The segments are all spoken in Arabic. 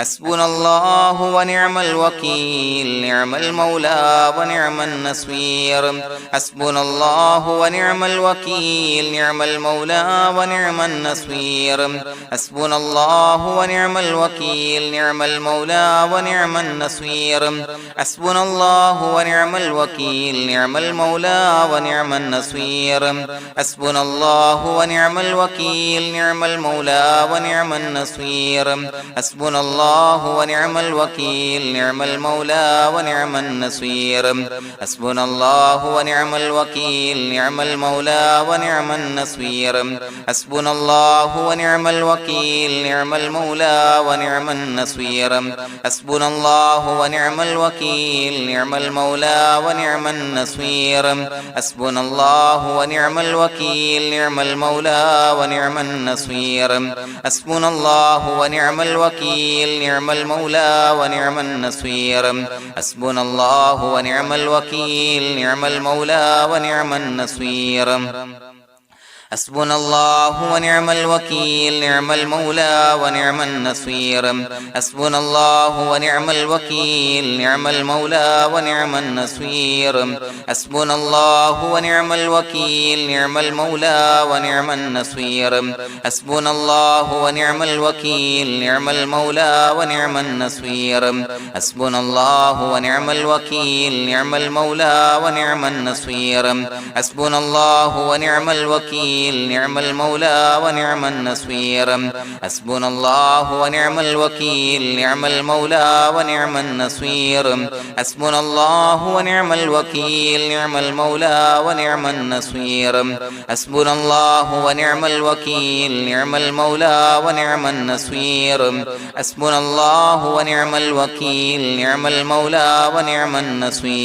حسبنا الله ونعم الوكيل نعم المولى ونعم النصير حسبنا الله ونعم الوكيل نعم المولى ونعم النصير حسبنا الله ونعم الوكيل نعم المولى ونعم النصير حسبنا الله ونعم الوكيل نعم المولى ونعم النصير حسبنا الله ونعم الوكيل نعم المولى ونعم النصير حسبنا الله ونعم الوكيل نعم المولى ونعم النصير حسبنا الله ونعم الوكيل نعم المولى ونعم النصير حسبنا الله ونعم الوكيل نعم المولى ونعم النصير حسبنا الله ونعم الوكيل نعم المولى ونعم النصير حسبنا الله ونعم الوكيل نعم المولى ونعم النصير حسبنا الله ونعم الوكيل نعم المولى ونعم النصير حسبنا الله ونعم الوكيل نعم المولى ونعم النصير حسبنا الله ونعم الوكيل نعم المولى ونعم النصير حسبنا الله ونعم الوكيل نعم المولى ونعم النصير حسبنا الله ونعم الوكيل نعم المولى ونعم النصير حسبنا الله ونعم الوكيل نعم المولى ونعم النصير حسبنا الله ونعم الوكيل نعم المولى ونعم النصير حسبنا الله ونعم الوكيل نعم المولى ونعم النصير حسبنا الله ونعم الوكيل نعم المولى ونعم النصير حسبنا الله ونعم الوكيل نعم المولى ونعم النصير حسبنا الله ونعم الوكيل نعم المولى ونعم النصير حسبنا الله ونعم الوكيل نعم المولى ونعم النصير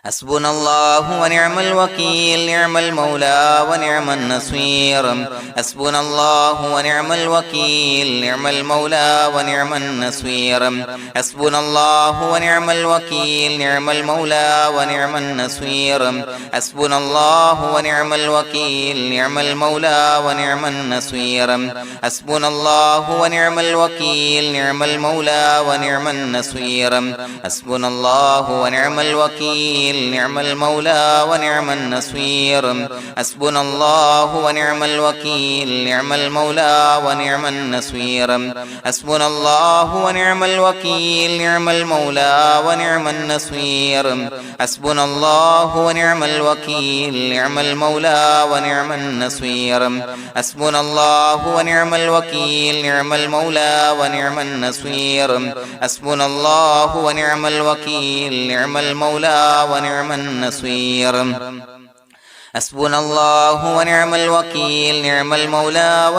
حسبنا الله ونعم الوكيل نعم المولى ونعم النصير حسبنا الله ونعم الوكيل نعم المولى ونعم النصير حسبنا الله ونعم الوكيل نعم المولى ونعم النصير حسبنا الله ونعم الوكيل نعم المولى ونعم النصير حسبنا الله ونعم الوكيل نعم المولى ونعم النصير حسبنا الله ونعم الوكيل نعم المولى ونعم النصير حسبنا الله ونعم الوكيل نعم المولى ونعم النصير حسبنا الله ونعم الوكيل نعم المولى ونعم النصير حسبنا الله ونعم الوكيل نعم المولى ونعم النصير حسبنا الله ونعم الوكيل نعم المولى ونعم النصير حسبنا الله ونعم الوكيل نعم المولى ونعم النصير حسبنا الله ونعم الوكيل نعم المولى ونعم النصير حسبنا الله ونعم الوكيل نعم المولى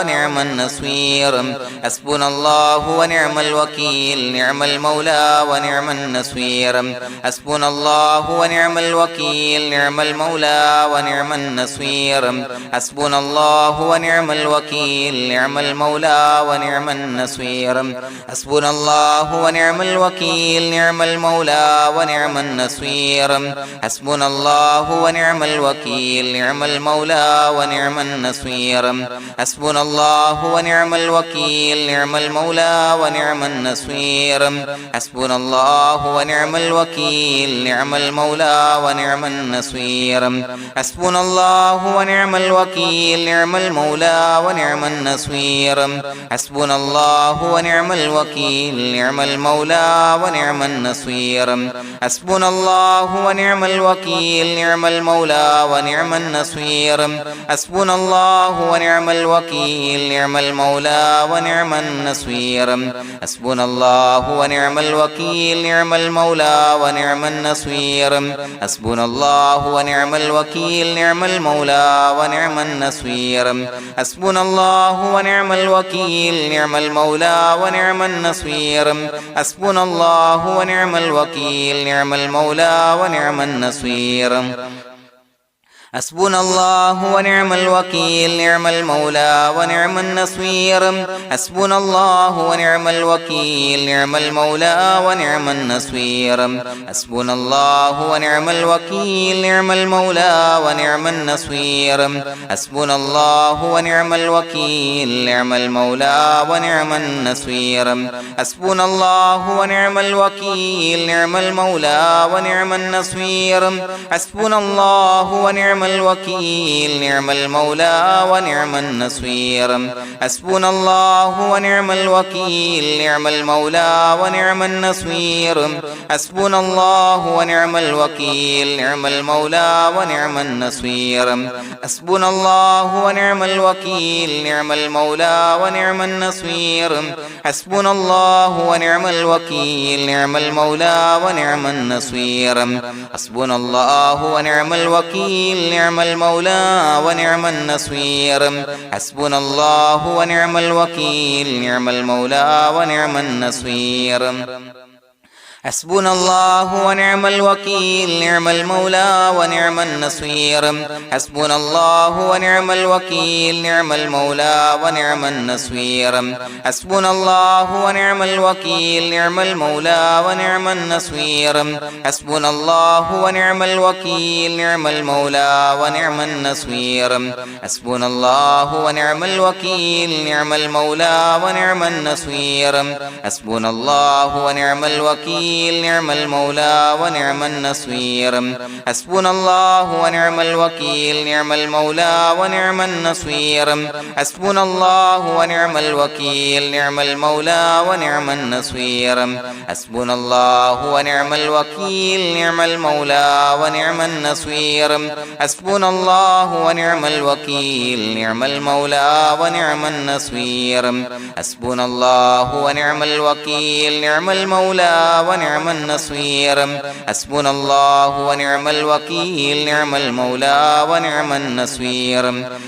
ونعم النصير حسبنا الله ونعم الوكيل نعم المولى ونعم النصير حسبنا الله ونعم الوكيل نعم المولى ونعم النصير حسبنا الله ونعم الوكيل نعم المولى ونعم النصير حسبنا الله ونعم الوكيل نعم المولى ونعم النصير حسبنا الله ونعم الوكيل نعم المولى ونعم النصير حسبنا الله ونعم الوكيل نعم المولى ونعم النصير حسبنا الله ونعم الوكيل نعم المولى ونعم النصير حسبنا الله ونعم الوكيل نعم المولى ونعم النصير حسبنا الله ونعم الوكيل نعم المولى ونعم النصير حسبنا الله ونعم الوكيل نعم المولى ونعم النصير حسبنا الله ونعم الوكيل نعم المولى ونعم النصير حسبنا الله ونعم الوكيل نعم المولى ونعم النصير حسبنا الله ونعم الوكيل نعم المولى ونعم النصير حسبنا الله ونعم الوكيل نعم المولى ونعم النصير حسبنا الله ونعم الوكيل نعم المولى ونعم النصير حسبنا الله ونعم الوكيل نعم المولى ونعم النصير حسبنا الله ونعم الوكيل نعم المولى ونعم النصير حسبنا الله ونعم الوكيل نعم المولى ونعم النصير حسبنا الله ونعم الوكيل نعم المولى ونعم النصير حسبنا الله ونعم الوكيل نعم المولى ونعم النصير حسبنا الله ونعم الوكيل نعم المولى ونعم النصير حسبنا الله ونعم الوكيل نعم المولى ونعم النصير حسبنا الله ونعم الوكيل نعم المولى ونعم النصير حسبنا الله ونعم الوكيل نعم المولى ونعم النصير حسبنا الله ونعم الوكيل نعم المولى ونعم النصير حسبنا الله ونعم الوكيل نعم المولى ونعم النصير حسبنا الله ونعم الوكيل نعم المولى ونعم النصير حسبنا الله ونعم الوكيل نعم المولى ونعم النصير حسبنا الله ونعم الوكيل نعم المولى ونعم النصير حسبنا الله ونعم الوكيل نعم المولى ونعم النصير حسبنا الله ونعم الوكيل نعم المولى ونعم النصير حسبنا الله ونعم الوكيل نعم المولى ونعم النصير حسبنا الله ونعم الوكيل نعم المولى ونعم النصير حسبنا الله ونعم الوكيل نعم المولى ونعم النصير حسبنا الله ونعم الوكيل نعم المولى ونعم النصير حسبنا الله ونعم الوكيل نعم المولى ونعم النصير حسبنا الله ونعم الوكيل نعم المولى ونعم النصير حسبنا الله ونعم الوكيل نعم المولى ونعم النصير حسبنا الله ونعم الوكيل نعم المولى ونعم النصير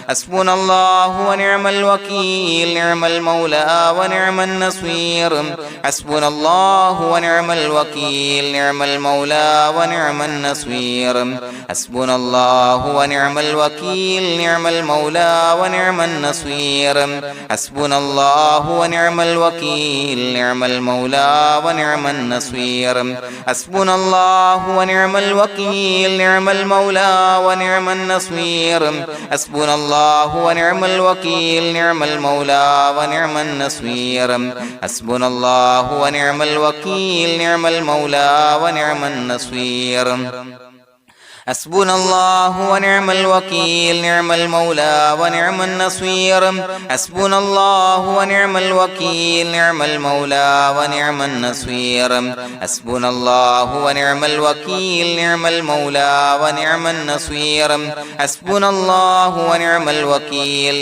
حسبنا الله ونعم الوكيل نعم المولى ونعم النصير حسبنا الله ونعم الوكيل نعم المولى ونعم النصير حسبنا الله ونعم الوكيل نعم المولى ونعم النصير حسبنا الله ونعم الوكيل نعم المولى ونعم النصير حسبنا الله ونعم الوكيل نعم المولى ونعم النصير حسبنا الله ونعم الوكيل نعم المولى ونعم النصير حسبنا الله ونعم الوكيل نعم المولى ونعم النصير حسبنا الله ونعم الوكيل نعم المولى ونعم النصير حسبنا الله ونعم الوكيل نعم المولى ونعم النصير حسبنا الله ونعم الوكيل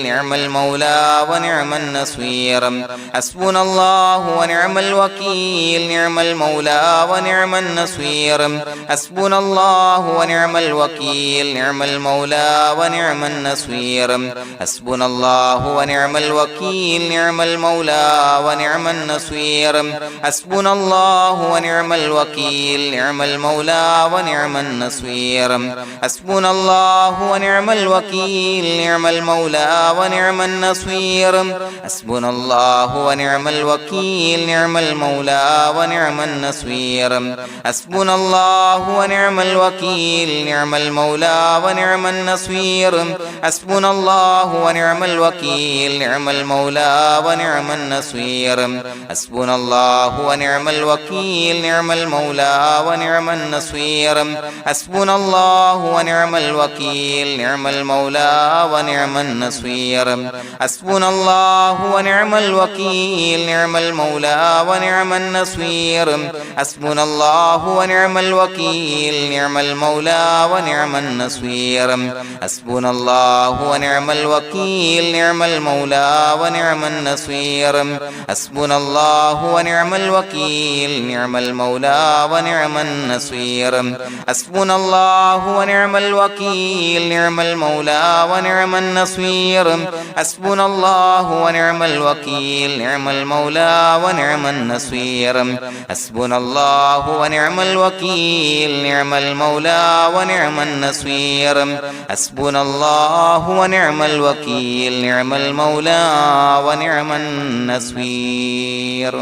نعم المولى ونعم النصير حسبنا الله ونعم الوكيل نعم المولى ونعم النصير حسبنا الله ونعم الوكيل نعم المولى ونعم النصير حسبنا الله ونعم الوكيل نعم المولى ونعم النصير حسبنا الله ونعم الوكيل نعم المولى ونعم النصير حسبنا الله ونعم الوكيل نعم المولى ونعم النصير حسبنا الله ونعم الوكيل نعم المولى ونعم النصير حسبنا الله ونعم الوكيل نعم المولى ونعم النصير حسبنا الله ونعم الوكيل نعم المولى ونعم النصير حسبنا الله ونعم الوكيل نعم المولى ونعم النصير حسبنا الله ونعم الوكيل نعم المولى ونعم النصير حسبنا الله ونعم الوكيل نعم المولى ونعم النصير حسبنا الله ونعم الوكيل نعم المولى ونعم النصير حسبنا الله ونعم الوكيل نعم المولى ونعم النصير حسبنا الله ونعم الوكيل نعم المولى ونعم النصير حسبنا الله ونعم الوكيل نعم المولى ونعم النصير حسبنا الله ونعم الوكيل نعم المولى ونعم النصير حسبنا الله ونعم الوكيل نعم المولى ونعم النصير حسبنا الله ونعم الوكيل نعم المولى ونعم النصير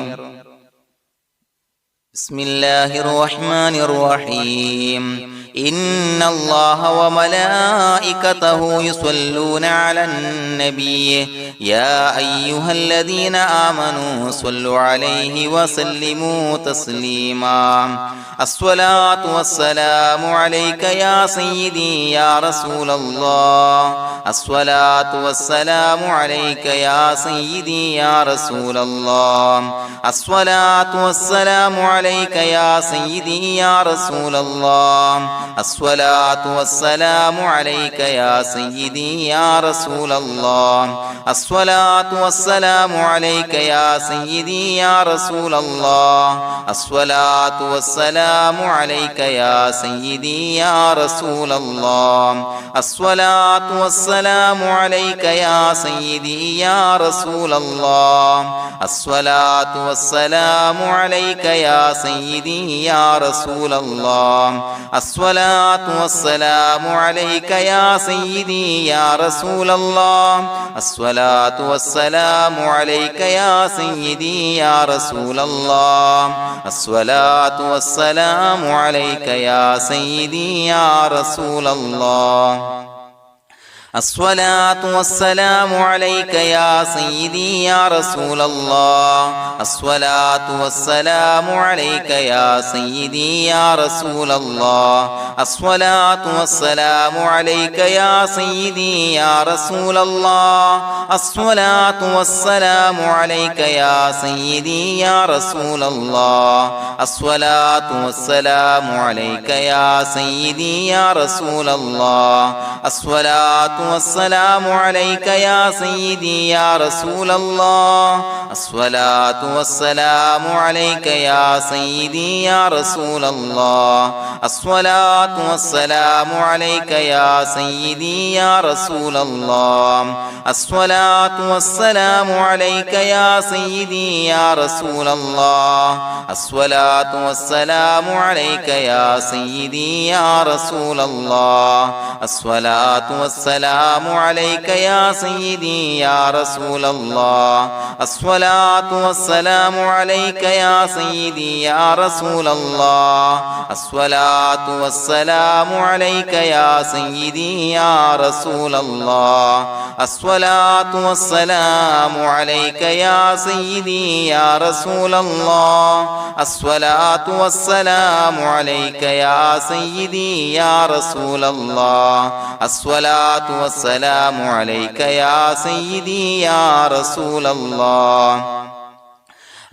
بسم الله الرحمن الرحيم إن الله وملائكته يصلون على النبي يا أيها الذين آمنوا صلوا عليه وسلموا تسليما الصلاة والسلام عليك يا سيدي يا رسول الله الصلاة والسلام عليك يا سيدي يا رسول الله الصلاة والسلام عليك يا سيدي يا رسول الله الصلاة والسلام عليك يا سيدي يا رسول الله الصلاة والسلام عليك يا سيدي يا رسول الله الصلاة والسلام عليك يا سيدي يا رسول الله الصلاة والسلام عليك يا سيدي يا رسول الله الصلاة والسلام عليك يا سيدي يا رسول الله الصلاة والسلام عليك يا سيدي يا رسول الله الصلاة والسلام عليك يا سيدي يا رسول الله الصلاة والسلام عليك يا سيدي يا رسول الله الصلاة والسلام عليك يا سيدي يا رسول الله الصلاة والسلام عليك يا سيدي يا رسول الله الصلاة والسلام عليك يا سيدي يا رسول الله الصلاة والسلام عليك يا سيدي يا رسول الله الصلاة والسلام عليك يا سيدي يا رسول الله الصلاة والسلام عليك يا سيدي يا رسول الله الصلاة والسلام عليك يا سيدي يا رسول الله الصلاة والسلام عليك يا سيدي يا رسول الله الصلاة والسلام عليك يا سيدي يا رسول الله الصلاة والسلام عليك يا سيدي يا رسول الله الصلاة والسلام عليك يا سيدي يا رسول الله الصلاة والسلام عليك يا سيدي يا رسول الله الصلاة والسلام عليك يا سيدي يا رسول الله الصلاة والسلام عليك يا سيدي يا رسول الله الصلاة والسلام عليك يا سيدي يا رسول الله الصلاة والسلام عليك يا سيدي يا رسول الله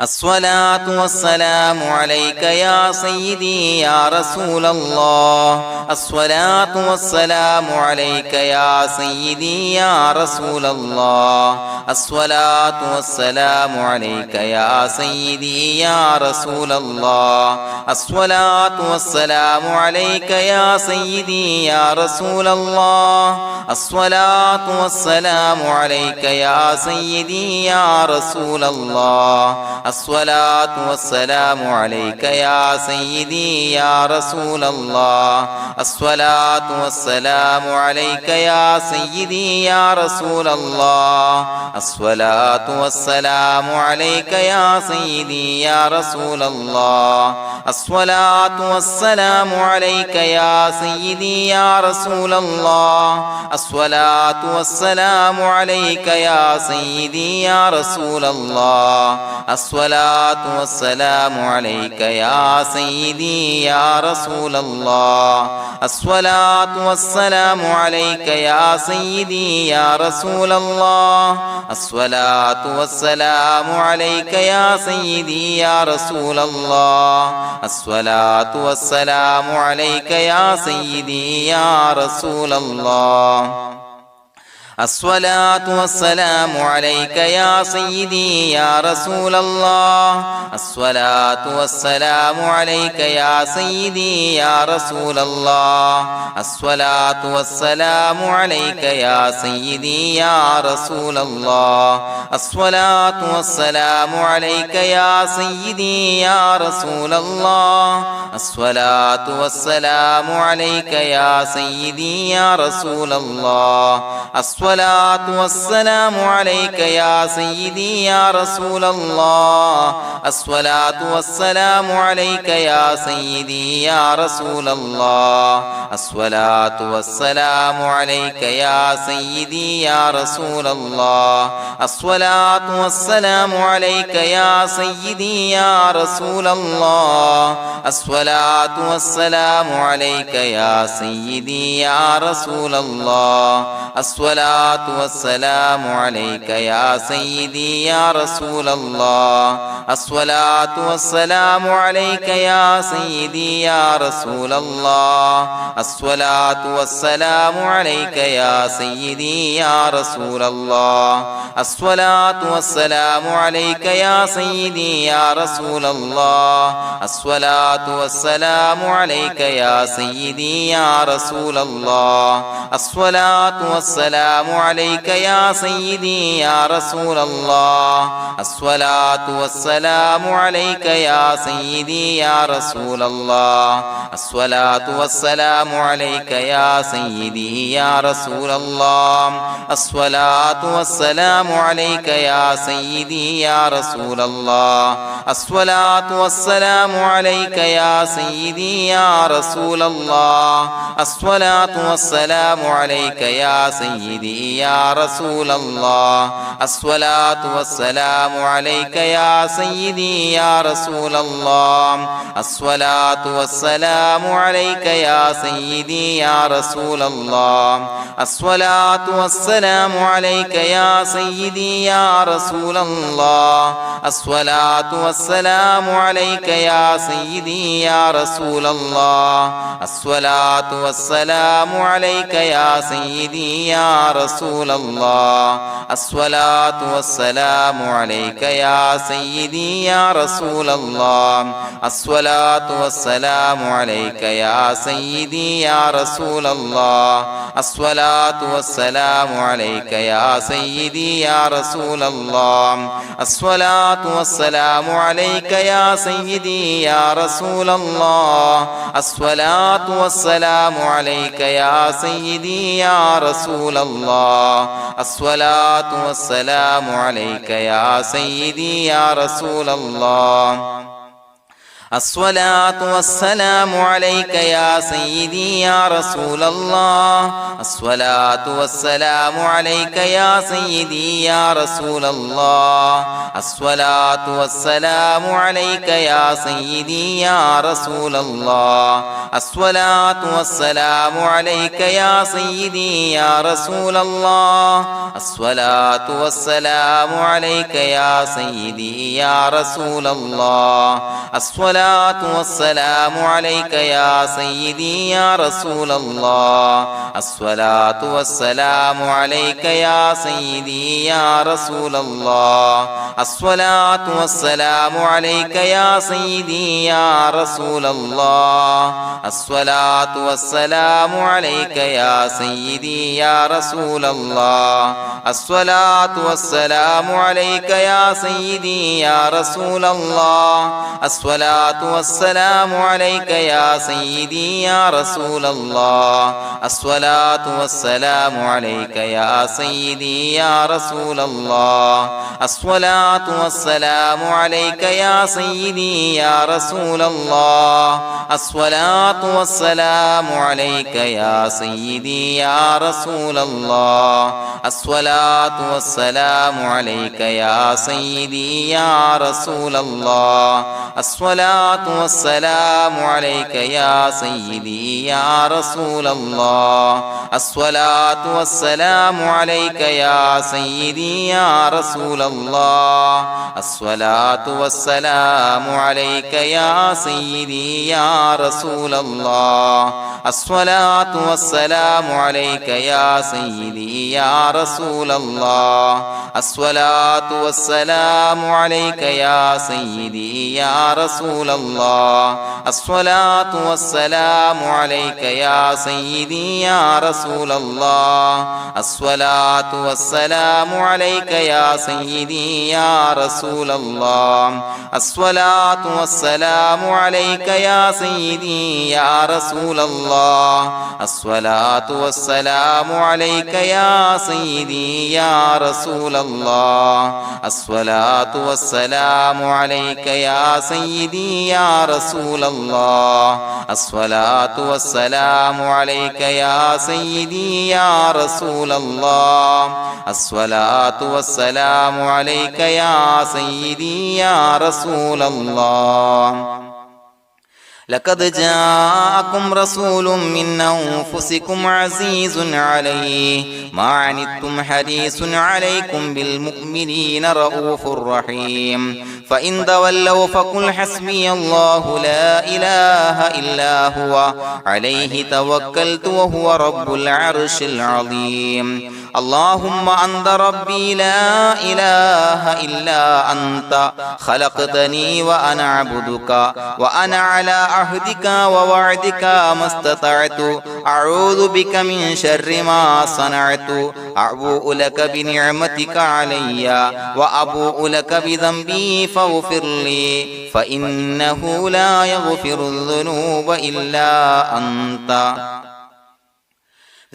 الصلاة والسلام عليك يا سيدي يا رسول الله الصلاة والسلام عليك يا سيدي يا رسول الله الصلاة والسلام عليك يا سيدي يا رسول الله الصلاة والسلام عليك يا سيدي يا رسول الله الصلاة والسلام عليك يا سيدي يا رسول الله الصلاة والسلام عليك يا سيدي يا رسول الله الصلاة والسلام عليك يا سيدي يا رسول الله الصلاة والسلام عليك يا سيدي يا رسول الله الصلاة والسلام عليك يا سيدي يا رسول الله الصلاة والسلام عليك يا سيدي يا رسول الله الصلاة والسلام عليك يا سيدي يا رسول الله الصلاة والسلام عليك يا سيدي يا رسول الله الصلاة والسلام عليك يا سيدي يا رسول الله الصلاة والسلام عليك يا سيدي يا رسول الله الصلاة والسلام عليك يا سيدي يا رسول الله الصلاة والسلام عليك يا سيدي يا رسول الله الصلاة والسلام عليك يا سيدي يا رسول الله الصلاة والسلام عليك يا سيدي يا رسول الله الصلاة والسلام عليك يا سيدي يا رسول الله الصلاة والسلام عليك يا سيدي يا رسول الله الصلاة والسلام عليك يا سيدي يا رسول الله الصلاة والسلام عليك يا سيدي يا رسول الله الصلاة والسلام عليك يا سيدي يا رسول الله الصلاة والسلام عليك يا سيدي يا رسول الله الصلاة والسلام عليك يا سيدي يا رسول الله الصلاة والسلام عليك يا سيدي يا رسول الله الصلاة والسلام عليك يا سيدي يا رسول الله الصلاة والسلام عليك يا سيدي يا رسول الله الصلاة والسلام عليك يا سيدي يا رسول الله الصلاة والسلام عليك يا سيدي يا رسول الله الصلاة والسلام عليك يا سيدي يا رسول الله الصلاة والسلام عليك يا سيدي يا رسول الله الصلاة والسلام عليك يا سيدي يا رسول الله الصلاة والسلام عليك يا سيدي يا رسول الله الصلاة والسلام عليك يا سيدي يا رسول الله الصلاة والسلام عليك يا سيدي يا رسول الله الصلاة والسلام عليك يا سيدي يا رسول الله الصلاة والسلام عليك يا سيدي يا رسول الله الصلاة والسلام عليك يا سيدي يا رسول الله الصلاة والسلام عليك يا سيدي يا رسول الله الصلاة والسلام عليك يا سيدي يا رسول الله الصلاة والسلام عليك يا سيدي يا رسول الله الصلاة والسلام عليك يا سيدي يا رسول الله الصلاة والسلام عليك يا سيدي يا رسول الله الصلاة والسلام عليك يا سيدي يا رسول الله الصلاة والسلام عليك يا سيدي يا رسول الله الصلاة والسلام عليك يا سيدي يا رسول الله الصلاة والسلام عليك يا سيدي يا رسول الله الصلاة والسلام عليك يا سيدي يا رسول الله الصلاة والسلام عليك يا سيدي يا رسول الله الصلاة والسلام عليك يا سيدي يا رسول الله الصلاة والسلام عليك يا سيدي يا رسول الله الصلاة والسلام عليك يا سيدي يا رسول الله الصلاة والسلام عليك يا سيدي يا رسول الله الصلاة والسلام عليك يا سيدي يا رسول الله الصلاة والسلام عليك يا سيدي يا رسول الله الصلاة والسلام عليك يا سيدي يا رسول الله الصلاة والسلام عليك يا سيدي يا رسول الله الصلاة والسلام عليك يا سيدي يا رسول الله الصلاة والسلام عليك يا سيدي يا رسول الله الصلاة والسلام عليك يا سيدي يا رسول الله الصلاة الصلاة والسلام عليك يا سيدي يا رسول الله الصلاة والسلام عليك يا سيدي يا رسول الله الصلاة والسلام عليك يا سيدي يا رسول الله الصلاة والسلام عليك يا سيدي يا رسول الله الصلاة والسلام عليك يا سيدي يا رسول الله الصلاة والسلام عليك يا سيدي يا رسول الله الصلاة والسلام عليك يا سيدي يا رسول الله الصلاة والسلام عليك يا سيدي يا رسول الله الصلاة والسلام عليك يا سيدي يا رسول الله الصلاة والسلام عليك يا سيدي يا رسول الله الصلاة والسلام عليك يا سيدي يا رسول الله الصلاة والسلام عليك يا سيدي يا رسول الله لقد جاءكم رسول من أنفسكم عزيز عليه ما عنتم حريص عليكم بالمؤمنين رؤوف رحيم فإن تولوا فقل حسبي الله لا إله إلا هو عليه توكلت وهو رب العرش العظيم اللهم أنت ربي لا إله إلا أنت خلقتني وأنا عبدك وأنا على عهدك ووعدك ما استطعت أعوذ بك من شر ما صنعت أبوء لك بنعمتك علي وأبوء لك بذنبي فاغفر لي فإنه لا يغفر الذنوب إلا أنت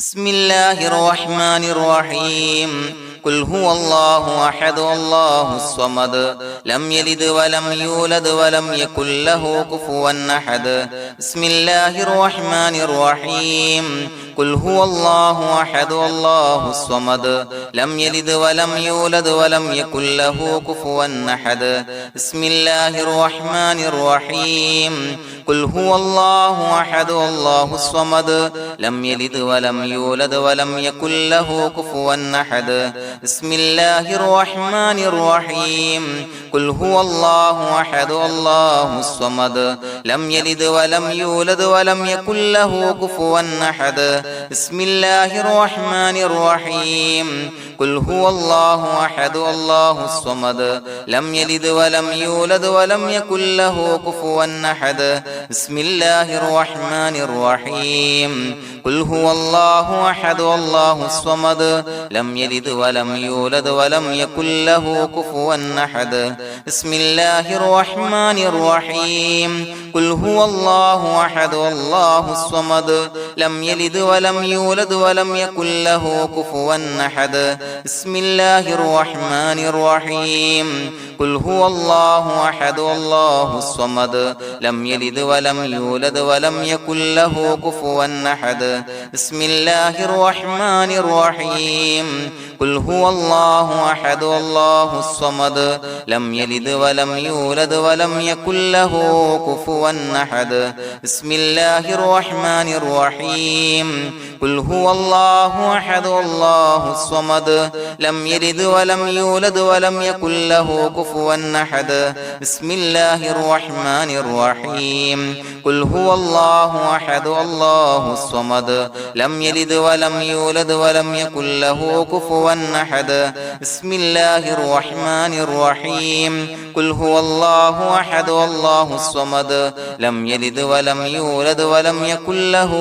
بسم الله الرحمن الرحيم قل هو الله أحد الله الصمد لم يلد ولم يولد ولم يكن له كفوا أحد بسم الله الرحمن الرحيم قل هو الله أحد الله الصمد لم يلد ولم يولد ولم يكن له كفوا أحد بسم الله الرحمن الرحيم قل هو الله أحد الله الصمد لم يلد ولم يولد ولم يكن له كفوا أحد بسم الله الرحمن الرحيم قل هو الله أحد الله الصمد لم يلد ولم يولد ولم يكن له كفوا أحد بسم الله الرحمن الرحيم قل هو الله أحد الله الصمد لم يلد ولم يولد ولم يكن له كفوا أحد بسم الله الرحمن الرحيم قل هو الله أحد الله الصمد لم يلد ولم يولد ولم يكن له كفوا أحد بسم الله الرحمن الرحيم قل هو الله أحد الله الصمد لم يلد ولم يولد ولم يكن له كفوا أحد بسم الله الرحمن الرحيم قل هو الله أحد الله الصمد لم يلد ولم يولد ولم يكن له كفوا أحد بسم الله الرحمن الرحيم قل هو الله أحد الله الصمد لم يلد ولم يولد ولم يكن له كفوا أحد بسم الله الرحمن الرحيم قل هو الله أحد الله الصمد لم يلد ولم يولد ولم يكن له كفوا أحد بسم الله الرحمن الرحيم قل هو الله أحد الله الصمد لم يلد ولم يولد ولم يكن له كفوا أحد بسم الله الرحمن الرحيم قل هو الله أحد الله الصمد لم يلد ولم يولد ولم يكن له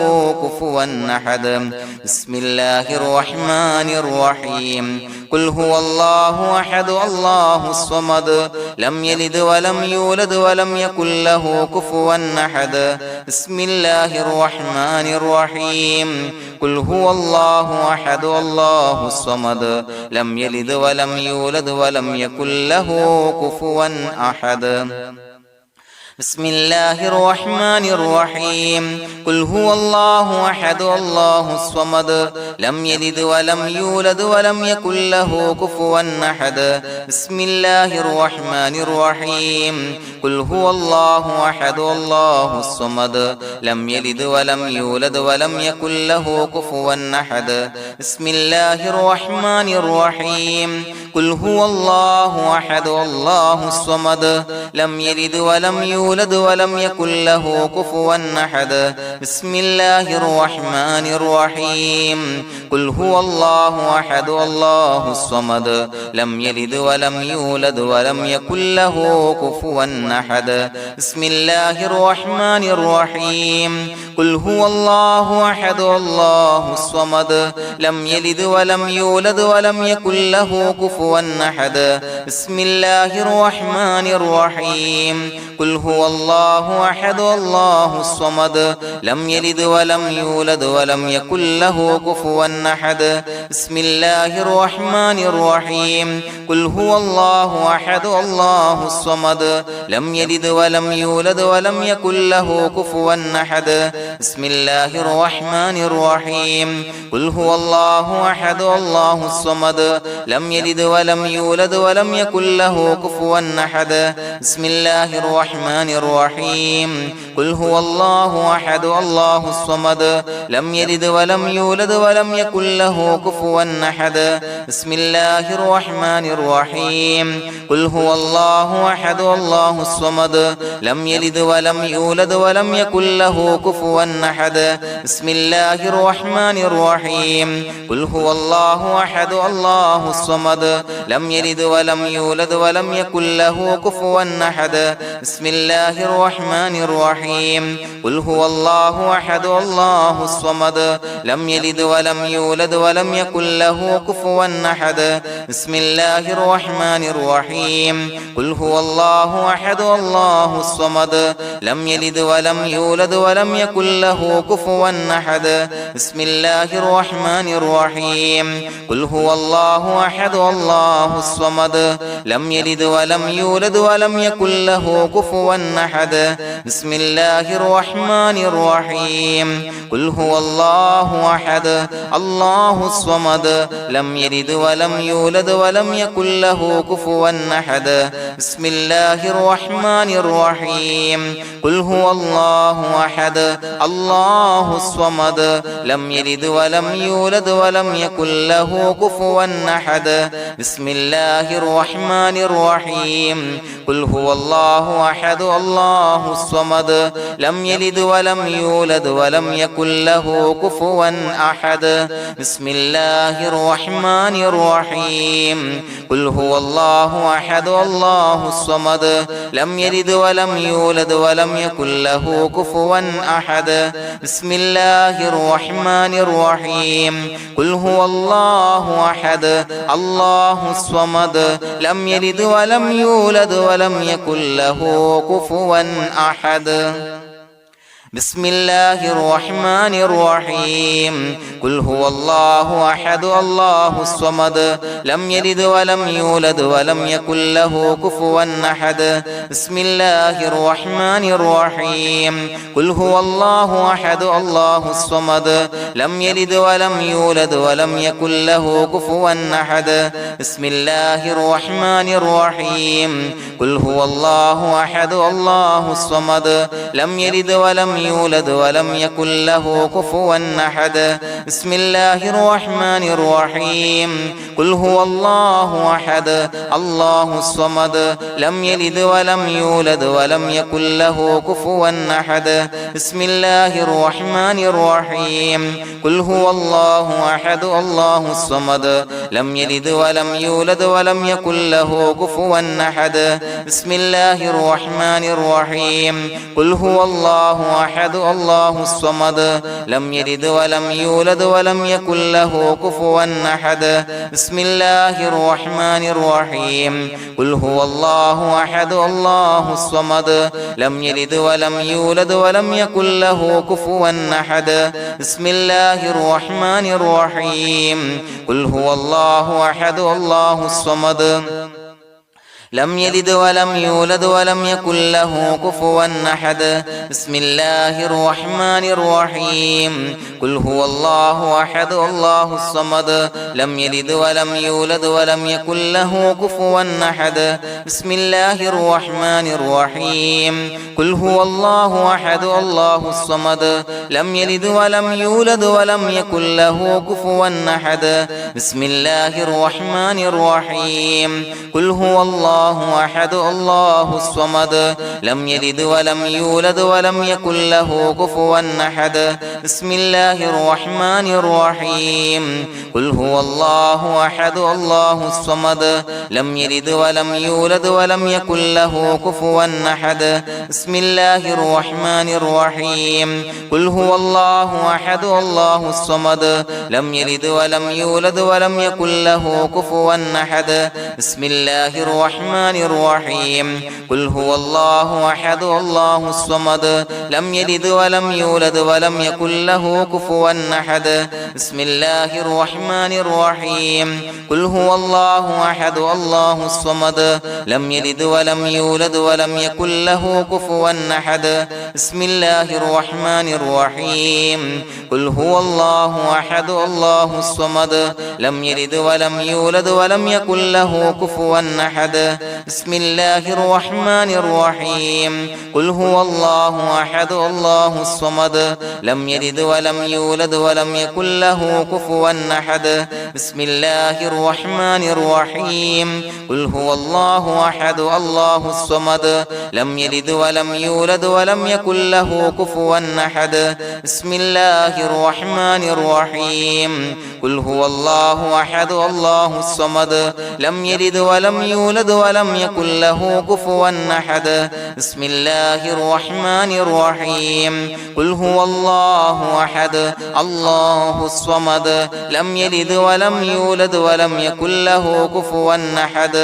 كفوا أحد بسم الله الرحمن الرحيم قل هو الله أحد الله الصمد لم يلد ولم يولد ولم يكن له كفوا أحد بسم الله الرحمن الرحيم قل هو الله أحد الله الصمد لم يلد ولم يولد ولم يكن له كفوا أحد بسم الله الرحمن الرحيم قل هو الله أحد الله الصمد لم يلد ولم يولد ولم يكن له كفوا أحد بسم الله الرحمن الرحيم قل هو الله أحد الله الصمد لم يلد ولم يولد ولم يكن له كفوا أحد بسم الله الرحمن الرحيم قل هو الله أحد الله الصمد لم يلد ولم يولد ولم يكن له كفوا أحد بسم الله الرحمن الرحيم قل هو الله أحد الله الصمد لم يلد ولم يولد ولم يكن له كفوا أحد بسم الله الرحمن الرحيم قل هو الله أحد الله الصمد لم يلد ولم يولد ولم يكن له كفوا أحد بسم الله الرحمن الرحيم قل هو الله أحد الله الصمد لم يلد ولم يولد ولم يكن له كفوا أحد بسم الله الرحمن الرحيم قل هو الله أحد الله الصمد لم يلد ولم يولد ولم يكن له كفوا أحد بسم الله الرحمن الرحيم قل هو الله أحد الله الصمد لم يلد ولم يولد ولم يكن له كفوا أحد بسم الله الرحمن الرحيم قل هو الله أحد الله الصمد لم يلد ولم يولد ولم يكن له كفوا أحد بسم الله الرحمن الرحيم قل هو الله أحد الله الصمد لم يلد ولم يولد ولم يكن له كفوا أحد بسم الله الرحمن الرحيم قل هو الله أحد الله الصمد لم يلد ولم يولد ولم يكن له كفوا أحد بسم الله الرحمن الرحيم قل هو الله أحد الله الصمد لم يلد ولم يولد ولم يكن له كفوا أحد بسم الله الرحمن الرحيم قل هو الله أحد الله الصمد لم يلد ولم يولد ولم يكن له كفوا أحد بسم الله الرحمن الرحيم قل هو الله أحد الله الصمد لم يلد ولم يولد ولم يكن له كفوا أحد بسم الله الرحمن الرحيم قل هو الله أحد الله الصمد لم يلد ولم يولد ولم يكن له كفوا أحد بسم الله الرحمن الرحيم قل هو الله أحد الله الصمد لم يلد ولم يولد ولم يكن له كفوا أحد بسم الله الرحمن الرحيم قل هو الله أحد الله الصمد لم يلد ولم يولد ولم يكن له كفوا أحد بسم الله الرحمن الرحيم قل هو الله أحد الله الصمد لم يلد ولم يولد ولم يكن له كفوا أحد بسم الله الرحمن الرحيم قل هو الله أحد الله الصمد لم يلد ولم يولد ولم يكن له كفوا أحد بسم الله الرحمن الرحيم قل هو الله أحد الله الصمد لم يلد ولم يولد ولم يكن له كفوا أحد بسم الله الرحمن الرحيم قل هو الله أحد الله الصمد لم يلد ولم يولد ولم يكن له كفوا أحد بسم الله الرحمن الرحيم قل هو الله أحد الله الصمد لم يلد ولم يولد ولم يكن له كفوا أحد بسم الله الرحمن الرحيم قل هو الله أحد الله الصمد لم يلد ولم يولد ولم يكن له كفوا أحد بسم الله الرحمن الرحيم قل هو الله أحد الله الصمد لم يلد ولم يولد ولم يكن له كفوا أحد بسم الله الرحمن الرحيم قل هو الله أحد الله الصمد لم يلد ولم يولد ولم يكن له كفوا أحد بسم الله الرحمن الرحيم قل هو الله أحد الله الصمد لم يلد ولم يولد ولم يكن له كفوا أحد بسم الله الرحمن الرحيم قل هو الله أحد الله الصمد لم يلد ولم يولد ولم يكن له كفوا أحد بسم الله الرحمن الرحيم قل هو الله أحد الله الصمد لم يلد ولم يولد ولم يكن له كفوا أحد بسم الله الرحمن الرحيم قل هو الله أحد الله الصمد لم يلد ولم يولد ولم يكن له كفوا أحد بسم الله الرحمن الرحيم قل هو الله أحد الله الصمد لم يلد ولم يولد ولم يكن له كفوا أحد بسم الله الرحمن الرحيم قل هو الله أحد الله الصمد لم يلد ولم يولد ولم يكن له كفوا أحد بسم الله الرحمن الرحيم قل هو الله أحد الله الصمد لم يلد ولم يولد ولم يكن له كفوا أحد بسم الله الرحمن الرحيم قل هو الله أحد الله الصمد لم يلد ولم يولد ولم يكن له كفوا أحد بسم الله الرحمن الرحيم قل هو الله أحد الله الصمد لم يلد ولم يولد ولم يكن له كفوا أحد بسم الله الرحمن الرحيم قل هو الله أحد الله الصمد لم يلد ولم يولد ولم يكن له كفوا أحد بسم الله الرحمن الرحيم قل هو الله أحد الله الصمد لم يلد ولم يولد ولم يكن له كفوا أحد بسم الله الرحمن الرحيم قل هو الله أحد الله الصمد لم يلد ولم يولد ولم يكن له كفوا أحد بسم الله الرحمن الرحيم قل هو الله أحد الله الصمد لم يلد ولم يولد ولم يكن له كفوا أحد بسم الله الرحمن الرحيم قل هو الله أحد الله الصمد لم يلد ولم يولد ولم يكن له كفوا أحد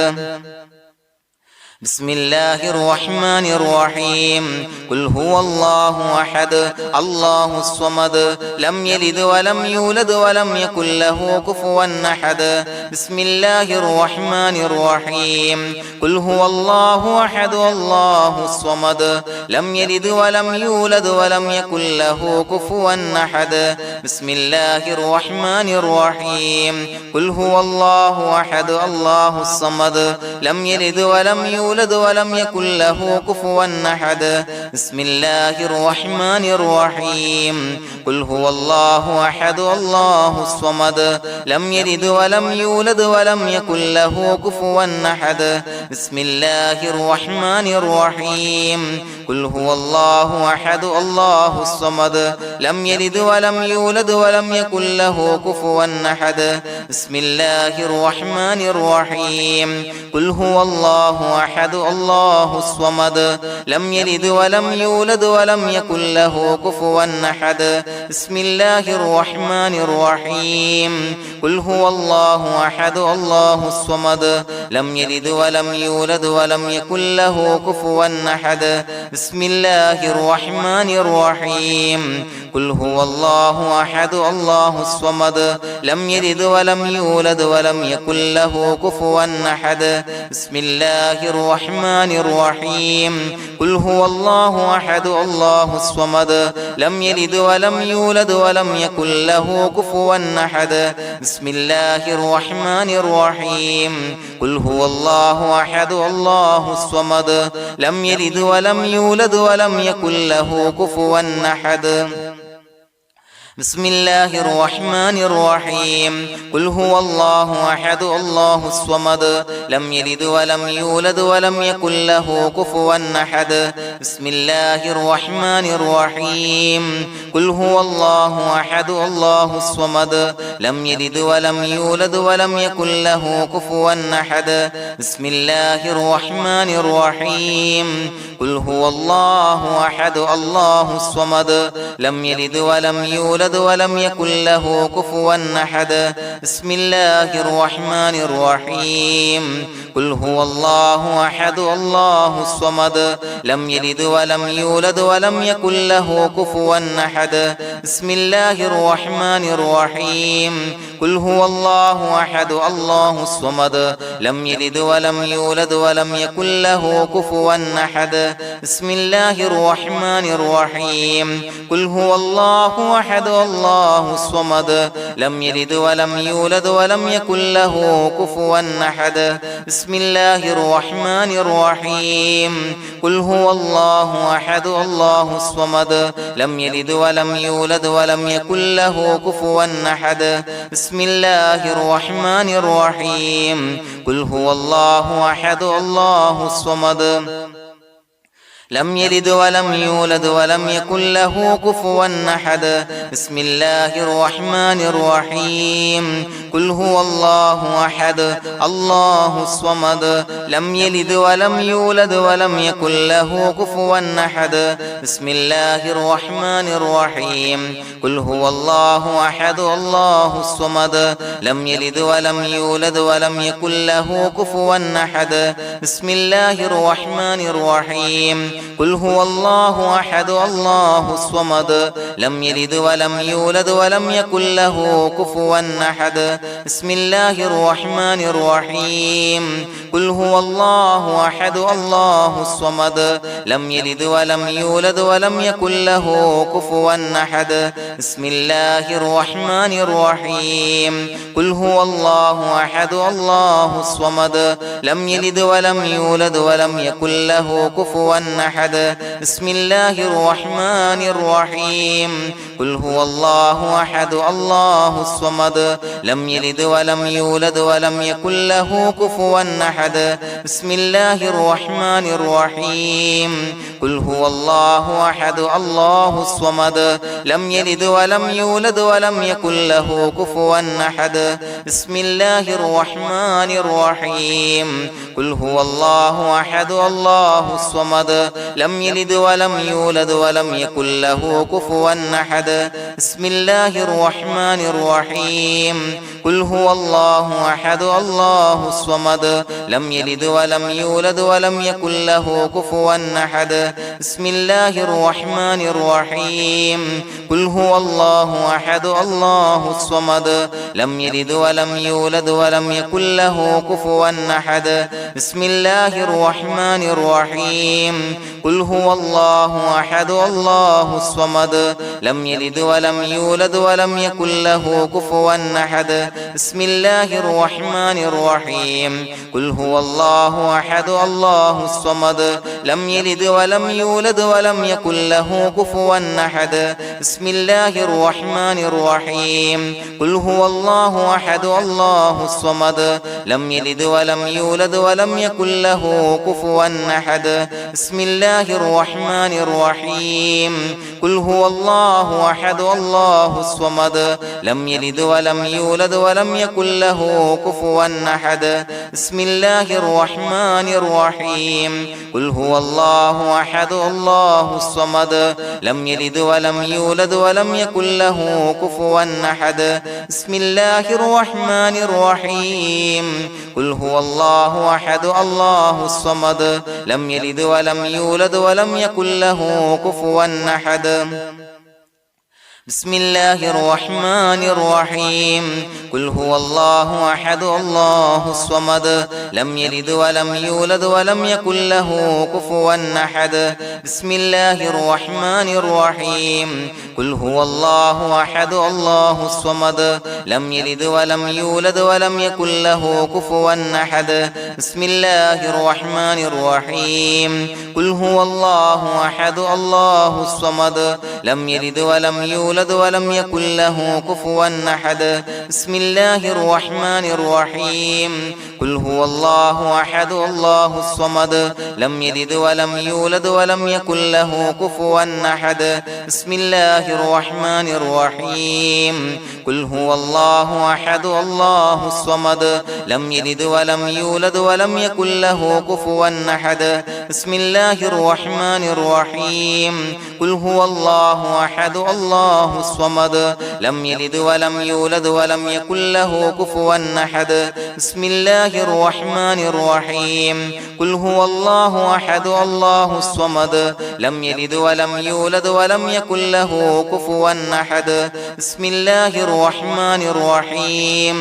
بسم الله الرحمن الرحيم قل هو الله أحد الله الصمد لم يلد ولم يولد ولم يكن له كفوا أحد بسم الله الرحمن الرحيم قل هو الله أحد الله الصمد لم يلد ولم يولد ولم يكن له كفوا أحد بسم الله الرحمن الرحيم قل هو الله أحد الله الصمد لم يلد ولم يولد ولم يكن له كفوا أحد بسم الله الرحمن الرحيم قل هو الله أحد الله الصمد لم يلد ولم يولد ولم يكن له كفوا أحد بسم الله الرحمن الرحيم قل هو الله أحد الله الصمد لم يلد ولم يولد ولم يكن له كفوا أحد بسم الله الرحمن الرحيم قل هو الله أحد الله الصمد لم يلد ولم يولد ولم يكن له كفوا أحد بسم الله الرحمن الرحيم قل هو الله أحد الله الصمد لم يلد ولم يولد ولم يكن له كفوا أحد بسم الله الرحمن الرحيم قل هو الله أحد الله الصمد لم يلد ولم يولد ولم يكن له كفوا أحد بسم الله الرحمن الرحيم قل هو الله أحد الله الصمد لم يلد ولم يولد ولم يكن له كفوا أحد بسم الله الرحمن الرحيم قل هو الله أحد الله الصمد لم يلد ولم يولد ولم يكن له كفوا أحد بسم الله الرحمن الرحيم قل هو الله أحد الله الصمد لم يلد ولم يولد ولم يكن له كفوا أحد بسم الله الرحمن الرحيم قل هو الله أحد الله الصمد لم يلد ولم يولد ولم يكن له كفوا أحد بسم الله الرحمن الرحيم قل هو الله أحد الله الصمد لم يلد ولم يولد يولد ولم يكن له كفوا أحد بسم الله الرحمن الرحيم قل هو الله أحد الله الصمد لم يلد ولم يولد ولم يكن له كفوا أحد بسم الله الرحمن الرحيم قل هو الله أحد الله الصمد لم يلد ولم يولد ولم يكن له كفوا أحد بسم الله الرحمن الرحيم قل هو الله أحد الله الصمد لم يلد ولم يولد ولم يكن له كفوا أحد بسم الله الرحمن الرحيم قل هو الله أحد الله الصمد لم يلد ولم يولد ولم يكن له كفوا أحد بسم الله الرحمن الرحيم قل هو الله أحد الله الصمد لم يلد ولم يولد ولم يكن له كفوا أحد بسم الله الرحمن الرحيم قل هو الله أحد الله الصمد لم يلد ولم يولد ولم يكن له كفوا أحد بسم الله الرحمن الرحيم قل هو الله أحد الله الصمد لم يلد ولم يولد ولم يكن له كفوا أحد بسم الله الرحمن الرحيم قل هو الله أحد الله الصمد لم يلد ولم يولد ولم يكن له كفوا أحد بسم الله الرحمن الرحيم قل هو الله أحد الله الصمد لم يلد ولم يولد ولم يكن له كفوا أحد بسم الله الرحمن الرحيم قل هو الله أحد الله الصمد لم يلد ولم يولد ولم يكن له كفوا أحد بسم الله الرحمن الرحيم قل هو الله أحد الله الصمد لم يلد ولم يولد ولم يكن له كفوا أحد بسم الله الرحمن الرحيم قل هو الله أحد الله الصمد لم يلد ولم يولد ولم يكن له كفوا أحد بسم الله الرحمن الرحيم قل هو الله أحد الله الصمد لم يلد ولم يولد ولم يكن له كفوا أحد بسم الله الرحمن الرحيم قل هو الله أحد الله الصمد لم يلد ولم يولد ولم يكن له كفوا أحد بسم الله الرحمن الرحيم قل هو الله أحد الله الصمد لم يلد ولم يولد ولم يكن له كفوا أحد بسم الله الرحمن الرحيم قل هو الله أحد الله الصمد لم يلد ولم يولد ولم يكن له كفوا أحد بسم الله الرحمن الرحيم قل هو الله أحد الله الصمد لم يلد ولم يولد ولم يكن له كفوا أحد بسم الله الرحمن الرحيم قل هو الله أحد الله الصمد لم يلد ولم يولد ولم يكن له كفوا أحد بسم الله الرحمن الرحيم قل هو الله أحد الله الصمد لم يلد ولم يولد ولم يكن له كفوا أحد بسم الله الرحمن الرحيم قل هو الله أحد الله الصمد لم يلد ولم يولد ولم يكن له كفوا أحد بسم الله الرحمن الرحيم قل هو الله أحد الله الصمد لم يلد ولم يولد ولم يكن له كفوا أحد بسم الله الرحمن الرحيم قل هو الله أحد الله الصمد لم يلد ولم يولد ولم يكن له كفوا أحد بسم الله الرحمن الرحيم قل هو الله أحد الله الصمد لم يلد ولم يولد ولم يكن له كفوا أحد بسم الله الرحمن الرحيم قل هو الله أحد الله الصمد لم يلد ولم يولد ولم يكن له كفوا أحد بسم الله الرحمن الرحيم قل هو الله أحد الله الصمد لم يلد ولم يولد ولم يكن له كفوا أحد بسم الله الرحمن الرحيم قل هو الله أحد الله الصمد لم يلد ولم يولد ولم يكن له كفوا أحد بسم الله الرحمن الرحيم قل هو الله الله أحد الله الصمد لم يلد ولم يولد ولم يكن له كفوا أحد بسم الله الرحمن الرحيم قل هو الله أحد الله الصمد لم يلد ولم يولد ولم يكن له كفوا أحد بسم الله الرحمن الرحيم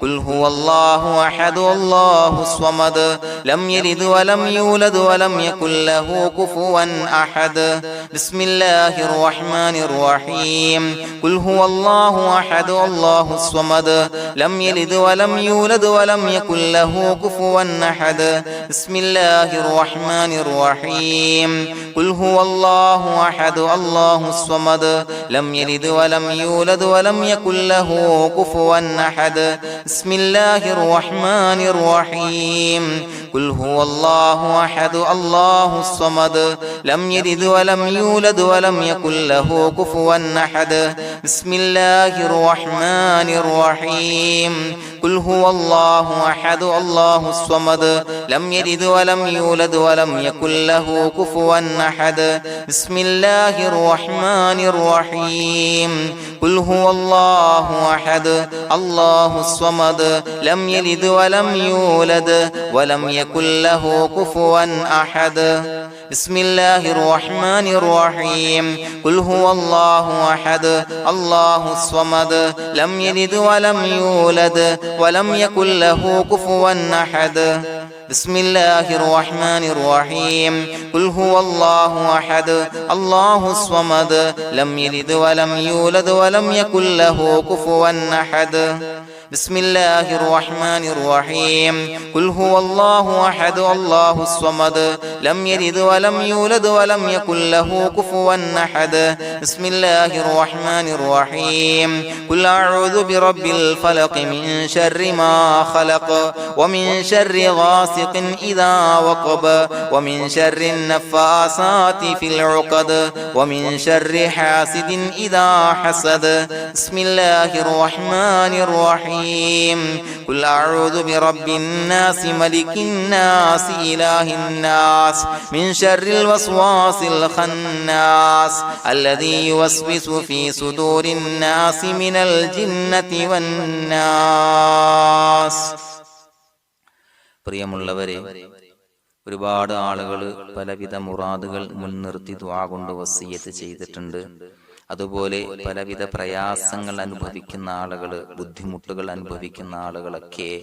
قل هو الله أحد الله الصمد لم يلد ولم يولد ولم يكن له كفوا أحد بسم الله الرحمن الرحيم قل هو الله أحد الله الصمد لم يلد ولم يولد ولم يكن له كفوا أحد بسم الله الرحمن الرحيم قل هو الله أحد الله الصمد لم يلد ولم يولد ولم يكن له كفوا أحد بسم الله الرحمن الرحيم قل هو الله أحد الله الصمد لم يلد ولم يولد ولم يكن له كفوا أحد بسم الله الرحمن الرحيم قل هو الله أحد الله الصمد لم يلد ولم يولد ولم يكن له كفوا أحد بسم الله الرحمن الرحيم قل هو الله أحد الله الصمد لم يلد ولم يولد ولم يكن له كفوا أحد بسم الله الرحمن الرحيم قل هو الله أحد الله الصمد لم يلد ولم يولد ولم يكن له كفوا أحد بسم الله الرحمن الرحيم قل هو الله أحد الله الصمد لم يلد ولم يولد ولم يكن له كفوا أحد بسم الله الرحمن الرحيم قل هو الله أحد الله الصمد لم يلد ولم يولد ولم يكن له كفوا أحد بسم الله الرحمن الرحيم قل أعوذ برب الفلق من شر ما خلق ومن شر غاسق إذا وقب ومن شر النفاثات في العقد ومن شر حاسد إذا حسد بسم الله الرحمن الرحيم قل أعوذ برب الناس ملك الناس إله الناس من شر الوسواس الخناس الذي يوسوس في صدور الناس من الجنة والناس. പ്രിയമുള്ളവരെ, ഒരുപാട് ആളുകൾ പലവിധ മുറാദുകൾ മുൻനിർത്തി ദുആ കൊണ്ട് വസിയ്യത്ത് ചെയ്തിട്ടുണ്ട്. അതുപോലെ പലവിധ പ്രയാസങ്ങൾ അനുഭവിക്കുന്ന ആളുകൾ, ബുദ്ധിമുട്ടുകൾ അനുഭവിക്കുന്ന ആളുകളൊക്കെ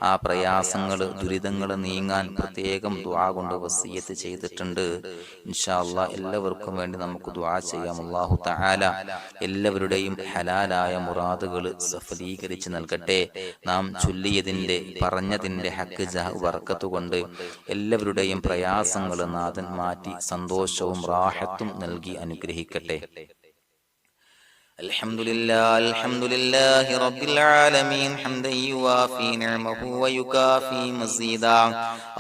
ആ പ്രയാസങ്ങൾ, ദുരിതങ്ങൾ നീങ്ങാൻ പ്രത്യേകം ദുആ കൊണ്ട് വസിയ്യത്ത് ചെയ്തിട്ടുണ്ട്. ഇൻഷാ അല്ലാഹ് എല്ലാവർക്കും വേണ്ടി നമുക്ക് ദുആ ചെയ്യാം. അല്ലാഹു തആല എല്ലാവരുടെയും ഹലാലായ മുറാദുകൾ സഫലീകരിച്ച് നൽകട്ടെ. നാം ചൊല്ലിയതിന്റെ, പറഞ്ഞതിന്റെ ഹക്ക് ജാഹ് ബർക്കത്ത് കൊണ്ട് എല്ലാവരുടെയും പ്രയാസങ്ങൾ നാഥൻ മാറ്റി സന്തോഷവും റാഹത്തും നൽകി അനുഗ്രഹിക്കട്ടെ. الحمد لله رب العالمين حمدا يوافي نعمه ويكافي مزيدا.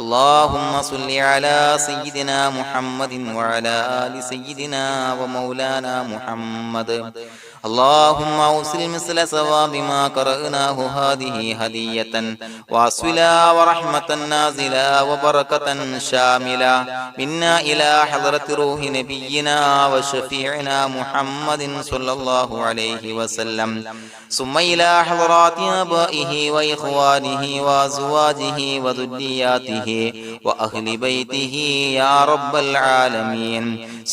اللهم صل على سيدنا محمد وعلى آل سيدنا ومولانا محمد. اللهم أوصل مثل ثواب ما قرأناه هذه هدية واصلا ورحمة نازلا وبركة شاملة منا إلى حضرة روح نبينا وشفيعنا محمد صلى الله عليه وسلم، ثم إلى حضرات آبائه وإخوانه وأزواجه وذرياته وأهل بيته يا رب العالمين،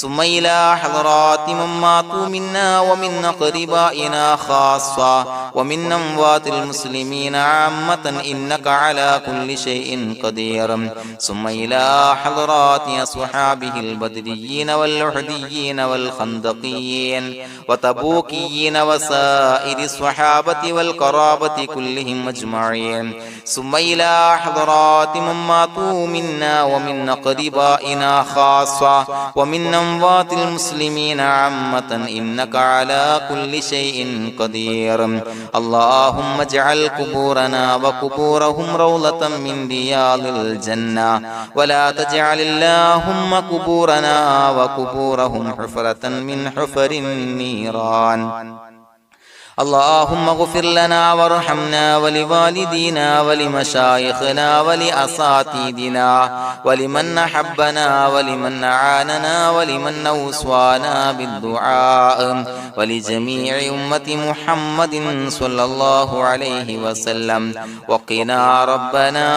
ثم إلى حضرات من ماتوا منا ومن أقربائنا خاصة ومن أموات المسلمين عامة إنك على كل شيء قدير، ثم إلى حضرات أصحابه البدريين والأحديين والخندقيين وتبوكيين وسائر الصحابة والقرابة كلهم أجمعين، ثم إلى حضرات من ماتوا منا ومن أقربائنا خاصة ومن أموات المسلمين عامة إنك على كل شيء قدير. اللهم اجعل قبورنا وقبورهم روضة من رياض الجنة، ولا تجعل اللهم قبورنا وقبورهم حفرة من حفر النيران. اللهم اغفر لنا وارحمنا ولوالدينا ولمشايخنا ولأساتذتنا ولمن أحبنا ولمن أعاننا ولمن أوصانا بالدعاء ولجميع أمة محمد صلى الله عليه وسلم وقنا ربنا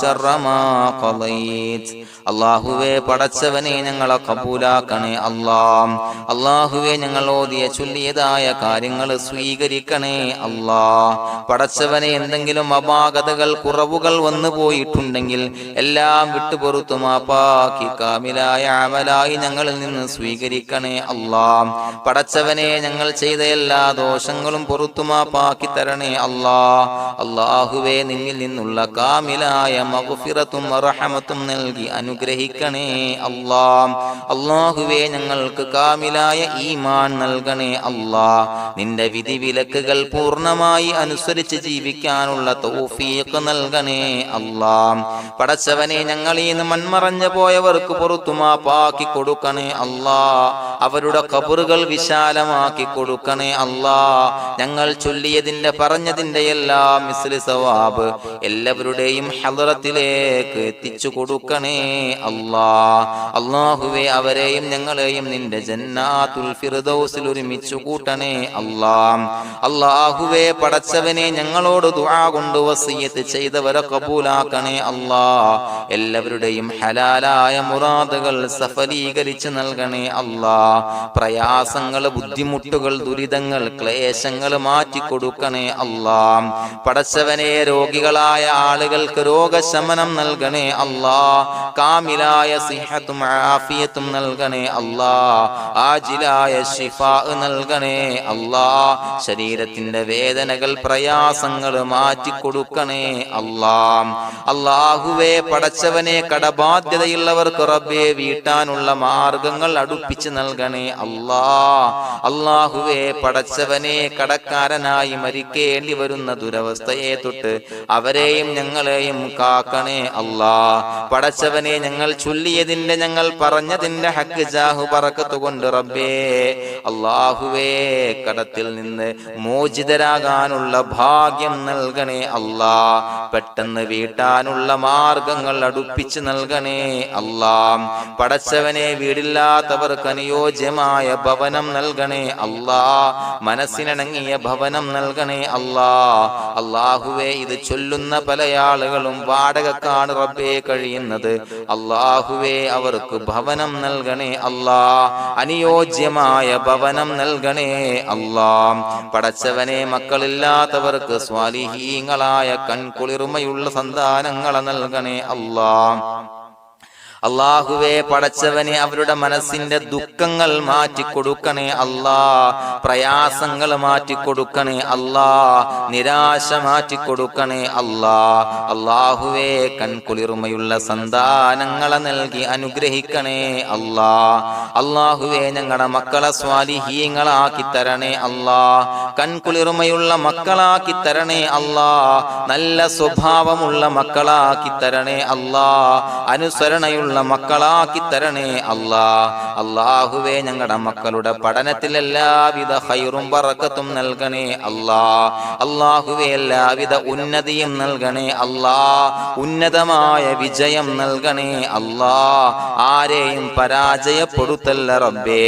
شر ما قضيت. അള്ളാഹുവേ പടച്ചവനെ ഞങ്ങളെ കബൂലാക്കണേ അല്ലാഹ്. അള്ളാഹുവേ ഞങ്ങൾ ഓതിയ ചൊല്ലിയതായ കാര്യങ്ങൾ സ്വീകരിക്കണേ അല്ലാഹ്. പടച്ചവനെ എന്തെങ്കിലും അപാകതകൾ കുറവുകൾ വന്നു പോയിട്ടുണ്ടെങ്കിൽ എല്ലാം വിട്ടുപൊറുത്തു മാപ്പാക്കി കാമിലായ അമലായി ഞങ്ങളിൽ നിന്ന് സ്വീകരിക്കണേ അല്ലാഹ്. പടച്ചവനെ ഞങ്ങൾ ചെയ്ത എല്ലാ ദോഷങ്ങളും പൊറുത്തു മാപ്പാക്കി തരണേ അല്ലാഹ്. അള്ളാഹുവേ നിന്നിൽ നിന്നുള്ള കാമിലായ മഗ്ഫിറത്തും റഹമത്തും നൽകി അനുഗ്രഹിക്കണേ അല്ലാഹ്. അല്ലാഹുവേ ഞങ്ങൾക്ക് കാമിലായ ഈമാൻ നൽകണേ അല്ലാഹ്. നിന്റെ വിധി വിലക്കുകൾ പൂർണ്ണമായി അനുസരിച്ച് ജീവിക്കാനുള്ള തൗഫീഖ് നൽകണേ അല്ലാഹ്. പടച്ചവനെ ഞങ്ങളിൽ നിന്ന് മൺമറഞ്ഞു പോയവർക്ക് പുറത്തു മാപ്പാക്കി കൊടുക്കണേ അല്ലാഹ്. അവരുടെ ഖബറുകൾ വിശാലമാക്കി കൊടുക്കണേ അല്ലാഹ്. ഞങ്ങൾ ചൊല്ലിയതിന്റെ പറഞ്ഞതിന്റെ എല്ലാം മിസ്ലി സവാബ് എല്ലാവരുടെയും ഹളറത്തിലേക്ക് എത്തിച്ചു കൊടുക്കണേ അല്ലാഹ്. അല്ലാഹുവേ അവരെയും ഞങ്ങളെയും നിന്റെ ജന്നാത്തുൽ ഫിർദൗസിൽ ഒരുമിച്ചു കൂട്ടണേ അല്ലാഹ്. അല്ലാഹുവേ പടച്ചവനെ ഞങ്ങളോട് ദുആ കൊണ്ട് വസിയത്ത് ചെയ്തവരെ കബൂലാക്കണേ അല്ലാഹ്. എല്ലാവരുടെയും ഹലാലായ മുറാദുകൾ സഫലീകരിച്ച് നൽകണേ അല്ലാഹ്. പ്രയാസങ്ങൾ, ബുദ്ധിമുട്ടുകൾ, ദുരിതങ്ങൾ, ക്ലേശങ്ങൾ മാറ്റിക്കൊടുക്കണേ അല്ലാഹ്. പടച്ചവനെ രോഗികളായ ആളുകൾക്ക് രോഗശമനം നൽകണേ അല്ലാഹ്. കാമിലായ സിഹത്തും ആഫിയത്തും നൽകണേ അല്ലാഹ്. ആജിലായ ശിഫാ നൽകണേ അല്ലാഹ്. ശരീരത്തിന്റെ വേദനകൾ, പ്രയാസങ്ങൾ മാറ്റിക്കൊടുക്കണേ അല്ലാഹ്. അല്ലാഹുവേ പടച്ചവനെ കടബാധ്യതയുള്ളവർക്ക് റബ്ബേ വീട്ടാനുള്ള മാർഗങ്ങൾ അടുപ്പിച്ച് നൽകണേ അല്ലാഹ്. അല്ലാഹുവേ പടച്ചവനെ കടക്കാരനായി മരിക്കേണ്ടി വരുന്ന ദുരവസ്ഥയെ തൊട്ട് അവരെയും ഞങ്ങളെയും കാക്കണേ അല്ലാഹ്. പടച്ചവനെ ഞങ്ങൾ ചൊല്ലിയതിന്റെ, ഞങ്ങൾ പറഞ്ഞതിന്റെ ഹക്ക് ജാഹു ബറക്കത്ത് കൊണ്ട് റബ്ബേ അല്ലാഹുവേ കടത്തിൽ നിന്ന് മോചിതരാകാനുള്ള ഭാഗ്യം നൽകണേ അല്ലാഹ്. പെട്ടെന്ന് വീട്ടാനുള്ള മാർഗങ്ങൾ അടുപ്പിച്ച് നൽകണേ അല്ലാഹ്. പടച്ചവനെ വീടില്ലാത്തവർക്ക് അനുയോജ്യമായ ഭവനം നൽകണേ അല്ലാഹ്. മനസ്സിനിണങ്ങിയ ഭവനം നൽകണേ അല്ലാഹ്. അല്ലാഹുവേ ഇത് ചൊല്ലുന്ന പല ആളുകളും വാടകക്കാണ് റബ്ബേ കഴിയുന്നത്. അല്ലാഹുവേ അവർക്ക് ഭവനം നൽകണേ അല്ലാഹ്. അനുയോജ്യമായ ഭവനം നൽകണേ അല്ലാഹ്. പടച്ചവനെ മക്കളില്ലാത്തവർക്ക് സ്വാലിഹീങ്ങളായ കൺകുളിർമയുള്ള സന്താനങ്ങളെ നൽകണേ അല്ലാഹ്. അല്ലാഹുവേ പടച്ചവനെ അവരുടെ മനസ്സിന്റെ ദുഃഖങ്ങൾ മാറ്റിക്കൊടുക്കണേ അല്ലാഹ്. പ്രയാസങ്ങൾ മാറ്റിക്കൊടുക്കണേ അല്ലാഹ്. നിരാശ മാറ്റിക്കൊടുക്കണേ അല്ലാഹ്. അല്ലാഹുവേ കൺകുളിർമയുള്ള സന്താനങ്ങളെ നൽകി അനുഗ്രഹിക്കണേ അല്ലാഹ്. അല്ലാഹുവേ ഞങ്ങളുടെ മക്കളെ സ്വാലിഹീങ്ങളാക്കി തരണേ അല്ലാഹ്. കൺകുളിർമയുള്ള മക്കളാക്കി തരണേ അല്ലാഹ്. നല്ല സ്വഭാവമുള്ള മക്കളാക്കി തരണേ അല്ലാഹ്. അനുസരണയുള്ള മക്കളാക്കി തരണേ അല്ലാഹ്. അല്ലാഹുവേ ഞങ്ങളുടെ മക്കളുടെ പഠനത്തിൽ എല്ലാവിധ ഖൈറും ബറക്കത്തും നൽകണേ അല്ലാഹ്. അല്ലാഹുവേ എല്ലാവിധ ഉന്നതിയും നൽകണേ അല്ലാഹ്. ഉന്നതമായ വിജയം നൽകണേ അല്ലാഹ്. ആരെയും പരാജയപ്പെടുത്തല്ല റബ്ബേ.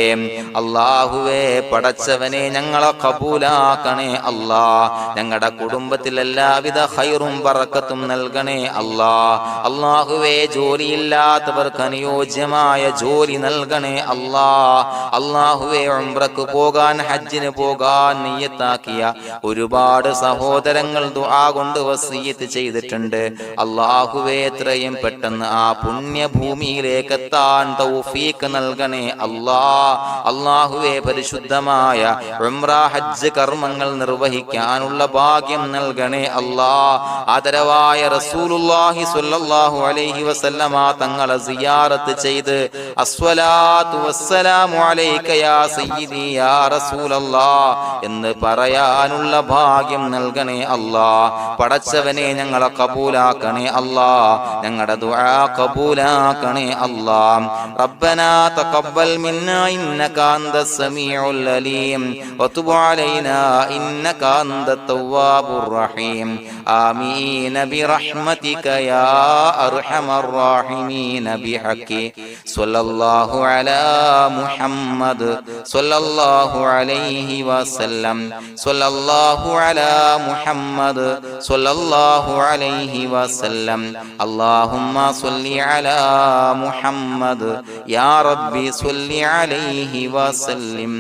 അല്ലാഹുവേ പടച്ചവനെ ഞങ്ങളെ കബൂലാക്കണേ അല്ലാഹ്. ഞങ്ങളുടെ കുടുംബത്തിൽ എല്ലാവിധ ഖൈറും ബറക്കത്തും നൽകണേ അല്ലാഹ്. അല്ലാഹുവേ ജോലിയില്ലാത്ത അനുയോജ്യമായ ജോലി നൽകണേ അല്ലാഹ്. അല്ലാഹുവേ ഉംറക്ക് പോകാൻ, ഹജ്ജിന് പോകാൻ നിയ്യത്താക്കിയ ഒരുപാട് സഹോദരങ്ങൾ ദുആ കൊണ്ട് വസിയത്ത് ചെയ്തിട്ടുണ്ട്. അല്ലാഹുവേ എത്രയും പെട്ടെന്ന് ആ പുണ്യഭൂമിയിലേക്ക് എത്താൻ തൗഫീഖ് നൽകണേ അല്ലാഹ്. അല്ലാഹുവേ പരിശുദ്ധമായ ഉംറ ഹജ്ജ് കർമ്മങ്ങൾ നിർവഹിക്കാനുള്ള ഭാഗ്യം നൽകണേ അല്ലാഹ്. ആദരവായ റസൂലുള്ളാഹി സ്വല്ലല്ലാഹു അലൈഹി വസല്ലമ തങ്ങളെ സിയാറത്ത് ചെയ്ത് അസ്സലാത്തു വസ്സലാമു അലൈക യാ സയ്യിദി യാ റസൂലല്ലാഹ് എന്ന് പറയാനുള്ള ഭാഗ്യം നൽകണേ അല്ലാഹ്. പടച്ചവനെ ഞങ്ങളെ കബൂലാക്കണേ അല്ലാഹ്, ഞങ്ങളുടെ ദുആ കബൂലാക്കണേ അല്ലാഹ്. റബ്ബനാ തഖബ്ബൽ മിന്നാ ഇന്നക അന്തസ് സമീഉൽ അലീം വതുബ് അലൈനാ ഇന്നക അന്തത് തവ്വാബുർ റഹീം. ആമീൻ ബിറഹ്മതിക യാ അർഹമർ റഹീമീൻ ബിഹഖി സ്വല്ലല്ലാഹു അലാ മുഹമ്മദ് സ്വല്ലല്ലാഹു അലൈഹി വസല്ലം സ്വല്ലല്ലാഹു അലാ മുഹമ്മദ് സ്വല്ലല്ലാഹു അലൈഹി വസല്ലം. അല്ലാഹുമ്മ സ്വല്ലി അലാ മുഹമ്മദ് യാ റബ്ബി സ്വല്ലി അലൈഹി വസല്ലം.